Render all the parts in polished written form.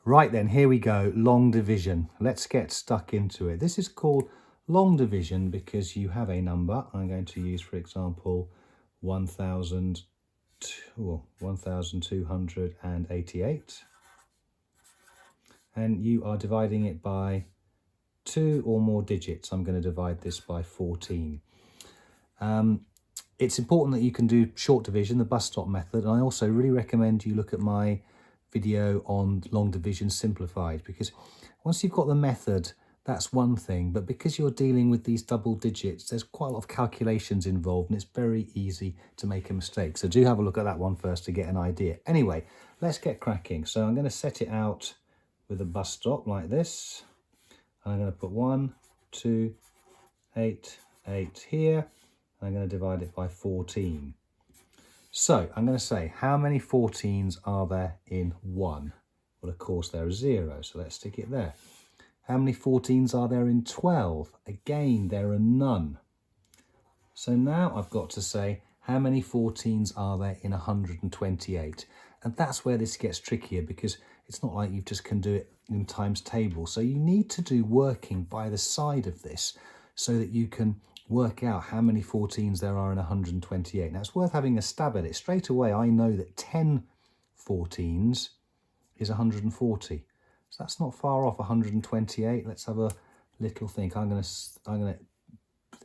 Right then, here we go, long division. Let's get stuck into it. This is called long division because you have a number. I'm going to use, for example, 1,288. And you are dividing it by 2 or more digits. I'm going to divide this by 14. It's important that you can do short division, the bus stop method. And I also really recommend you look at my video on long division simplified, because once you've got the method, that's one thing. But because you're dealing with these double digits, there's quite a lot of calculations involved and it's very easy to make a mistake. So do have a look at that one first to get an idea. Anyway, let's get cracking. So I'm going to set it out with a bus stop like this. I'm going to put 1, 2, 8, 8 here. I'm going to divide it by 14. So I'm going to say, how many 14s are there in 1? Well, of course, there are 0, so let's stick it there. How many 14s are there in 12? Again, there are none. So now I've got to say, how many 14s are there in 128? And that's where this gets trickier, because it's not like you just can do it in times table. So you need to do working by the side of this so that you can work out how many 14s there are in 128. Now, it's worth having a stab at it. Straight away, I know that 10 14s is 140. So that's not far off 128. Let's have a little think. I'm going to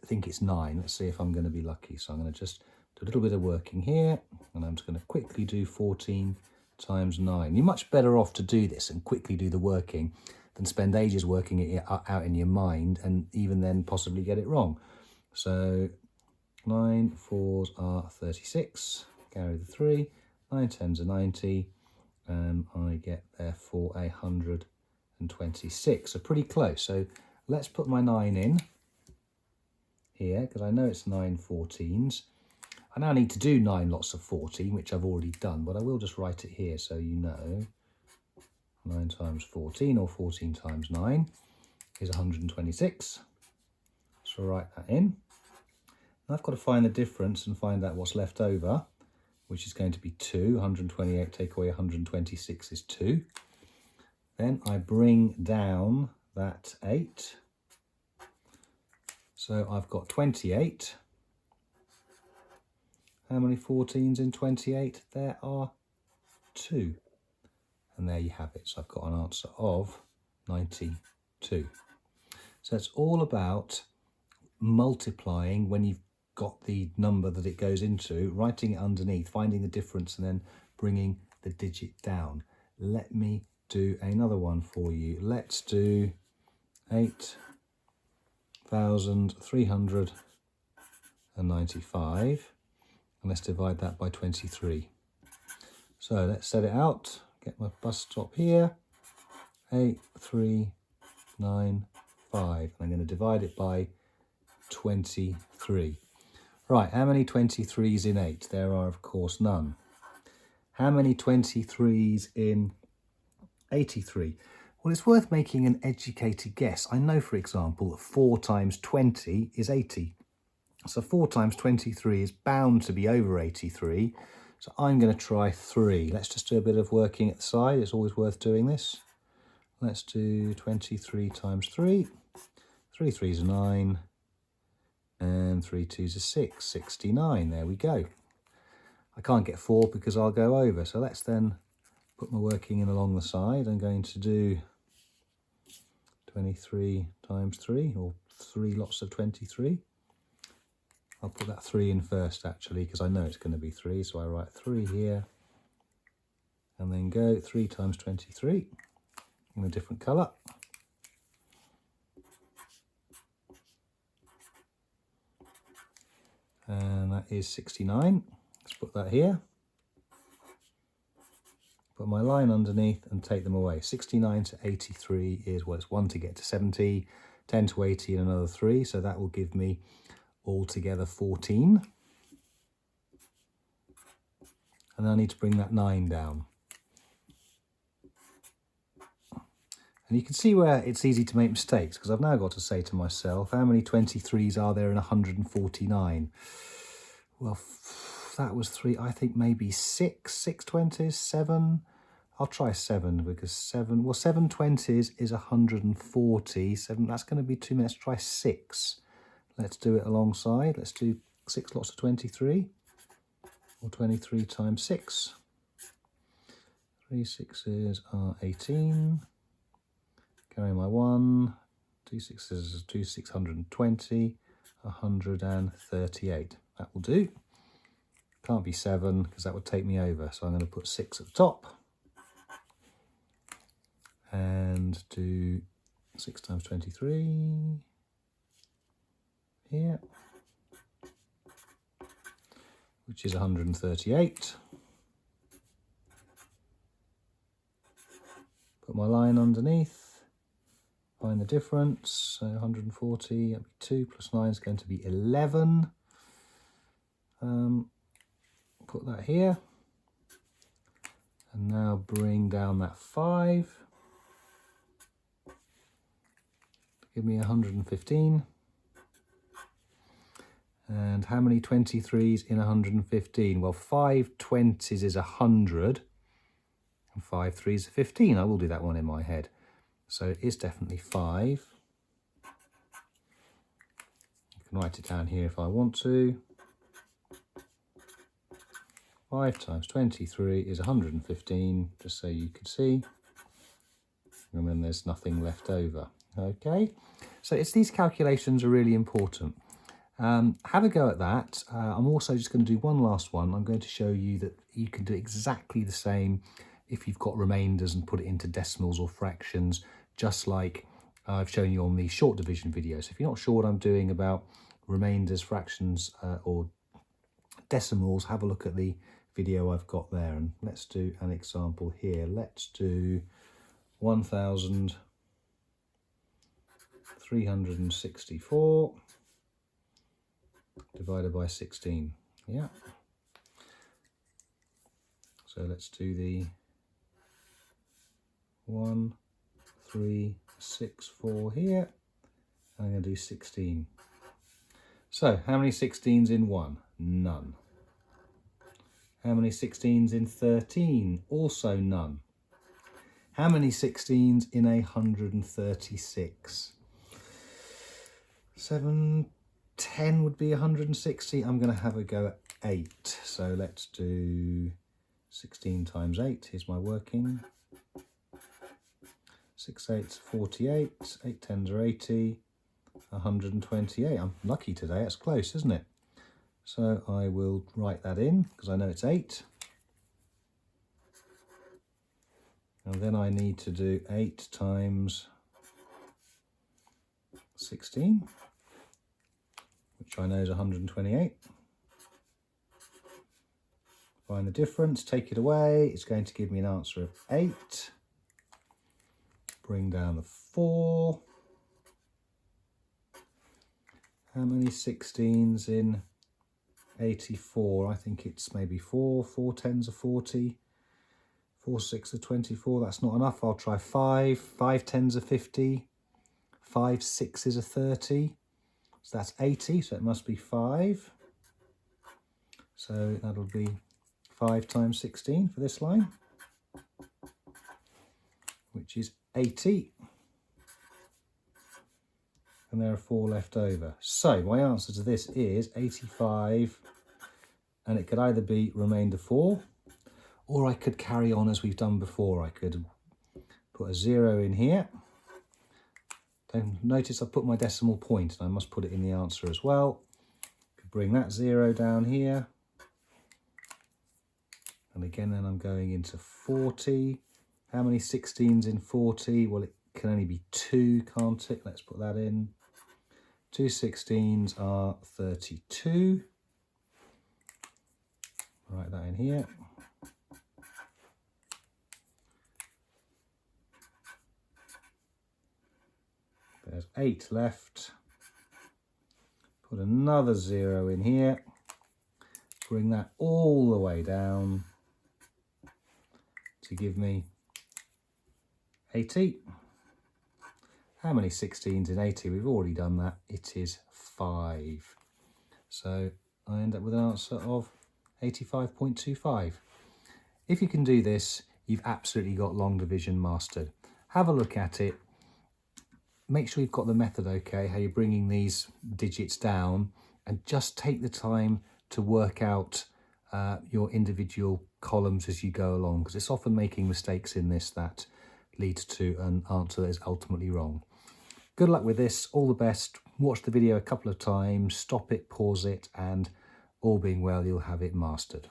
think it's 9. Let's see if I'm going to be lucky. So I'm going to just do a little bit of working here, and I'm just going to quickly do 14 times 9. You're much better off to do this and quickly do the working than spend ages working it out in your mind and even then possibly get it wrong. So 9 4s are 36, carry the 3, 9 10s are 90, and I get therefore 126. So pretty close. So let's put my 9 in here, because I know it's 9 14s. I now need to do 9 lots of 14, which I've already done, but I will just write it here so you know. 9 times 14, or 14 times 9, is 126. So write that in. Now I've got to find the difference and find out what's left over, which is going to be 2. 128 take away 126 is 2. Then I bring down that 8. So I've got 28. How many 14s in 28? There are 2. And there you have it. So I've got an answer of 92. So it's all about multiplying when you've got the number that it goes into, writing it underneath, finding the difference, and then bringing the digit down. Let me do another one for you. Let's do 8,395, and let's divide that by 23. So let's set it out. Get my bus stop here. 8,395. I'm going to divide it by 23. Right, how many 23s in 8? There are, of course, none. How many 23s in 83? Well, it's worth making an educated guess. I know, for example, that 4 times 20 is 80. So 4 times 23 is bound to be over 83. So I'm going to try 3. Let's just do a bit of working at the side. It's always worth doing this. Let's do 23 times 3. 3 3s are 9. And 3 2s are 6. 69. There we go. I can't get 4 because I'll go over. So let's then put my working in along the side. I'm going to do 23 times 3, or 3 lots of 23. I'll put that 3 in first, actually, because I know it's going to be 3. So I write 3 here. And then go 3 times 23 in a different colour. And that is 69. Let's put that here. Put my line underneath and take them away. 69 to 83 is, well, it's 1 to get to 70, 10 to 80 and another 3. So that will give me altogether 14. And then I need to bring that 9 down. And you can see where it's easy to make mistakes, because I've now got to say to myself, how many 23s are there in 149? Well, that was 3, I think maybe 6 20s, 7. I'll try 7 because 7, well, 7 20s is 140. 7, that's going to be too many. Let's try 6. Let's do it alongside. Let's do 6 lots of 23, or 23 times 6. 3 6s are 18. Carry my 1. 2 6s is 2 620. 138. That will do. Can't be 7 because that would take me over. So I'm going to put 6 at the top. And do 6 times 23 here, which is 138. Put my line underneath, find the difference. So 140, that'd be 2 plus 9 is going to be 11. Put that here. And now bring down that 5. Give me 115. And how many 23s in 115? Well, 5 20s is 100. And 5 3s are 15. I will do that one in my head. So it is definitely 5. I can write it down here if I want to. 5 times 23 is 115, just so you can see. And then there's nothing left over. Okay, so it's these calculations are really important. Have a go at that. I'm also just going to do one last one. I'm going to show you that you can do exactly the same if you've got remainders and put it into decimals or fractions, just like I've shown you on the short division video. So if you're not sure what I'm doing about remainders, fractions or decimals, have a look at the video I've got there. And let's do an example here. Let's do 1,364 divided by 16. Yeah. So let's do the 1, 3, 6, 4 here. I'm going to do 16. So how many 16s in 1? None. How many 16s in 13? Also none. How many 16s in 136? 7, 10 would be 160. I'm going to have a go at 8. So let's do 16 times 8. Here's my working. 6 8s 48. 8 10s are 80. 128. I'm lucky today. That's close, isn't it? So I will write that in because I know it's 8. And then I need to do 8 times 16, which I know is 128. Find the difference, take it away. It's going to give me an answer of 8. Bring down the 4. How many 16s in 84? I think it's maybe 4. 4 10s are 40. 4 6 are 24. That's not enough. I'll try 5. 5 10s are 50. 5 6s are 30. So that's 80. So it must be 5. So that'll be 5 times 16 for this line, which is 80. And there are 4 left over. So my answer to this is 85, and it could either be remainder 4, or I could carry on as we've done before. I could put a 0 in here. Then notice I put my decimal point, and I must put it in the answer as well. Could bring that 0 down here. And again, then I'm going into 40. How many 16s in 40? Well, it can only be 2, can't it? Let's put that in. 2 16s are 32. Write that in here. There's 8 left. Put another 0 in here. Bring that all the way down to give me 80. How many 16s in 80? We've already done that. It is 5. So I end up with an answer of 85.25. If you can do this, you've absolutely got long division mastered. Have a look at it. Make sure you've got the method okay, how you're bringing these digits down, and just take the time to work out your individual columns as you go along, because it's often making mistakes in this that leads to an answer that is ultimately wrong. Good luck with this, all the best. Watch the video a couple of times, stop it, pause it, and all being well, you'll have it mastered.